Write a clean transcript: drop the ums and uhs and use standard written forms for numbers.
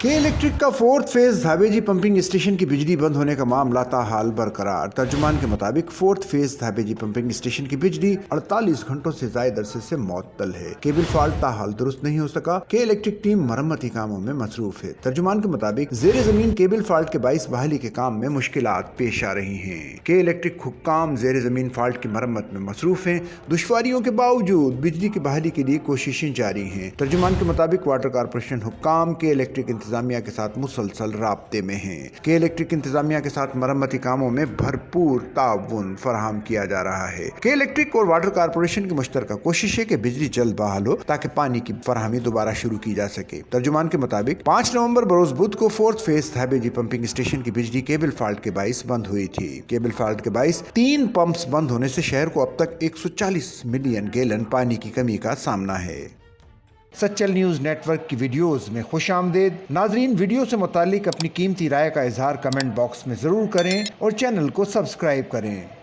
के इलेक्ट्रिक का fourth phase धाबेजी pumping station की बिजली बंद होने का मामला ताहाल बरकरार। तर्जुमान के मुताबिक फोर्थ फेज धाबेजी पंपिंग स्टेशन की बिजली 48 घंटों से ज्यादा अरसे से मअतल है। केबल फॉल्ट ताहाल दुरुस्त नहीं हो सका। के इलेक्ट्रिक टीम मरम्मती कामों में मसरूफ है। तर्जुमान के मुताबिक जेर जमीन केबल फॉल्ट के बाइस बहाली के काम में मुश्किलात पेश आ रही हैं। के इलेक्ट्रिक हुक्काम जेर जमीन फॉल्ट की मरम्मत में मसरूफ हैं। दुश्वारियों के बावजूद बिजली की बहाली के लिए कोशिशें जारी हैं। तर्जुमान के मुताबिक वाटर कारपोरेशन हुक्काम के इलेक्ट्रिक इंतजामिया के साथ मुसलसल राब्ते में हैं। के इलेक्ट्रिक इंतजामिया के साथ मरम्मती कामों में भरपूर ताउन फराहम किया जा रहा है। के इलेक्ट्रिक और वाटर कारपोरेशन की मुश्तरका कोशिश है कि बिजली जल्द बहाल हो ताकि पानी की फराहमी दोबारा शुरू की जा सके। तर्जुमान के मुताबिक 5 नवंबर बरोज बुध को फोर्थ फेज धाबेजी पंपिंग स्टेशन की बिजली केबल फॉल्ट के बाइस बंद हुई थी। केबल फॉल्ट के बाइस 3 पंप्स बंद होने से शहर को अब तक 140 मिलियन गैलन पानी की कमी का सामना है। सच्चल न्यूज़ नेटवर्क की वीडियोस में खुशामदीद। नाजरीन, वीडियो से मुतालिक अपनी कीमती राय का इजहार कमेंट बॉक्स में ज़रूर करें और चैनल को सब्सक्राइब करें।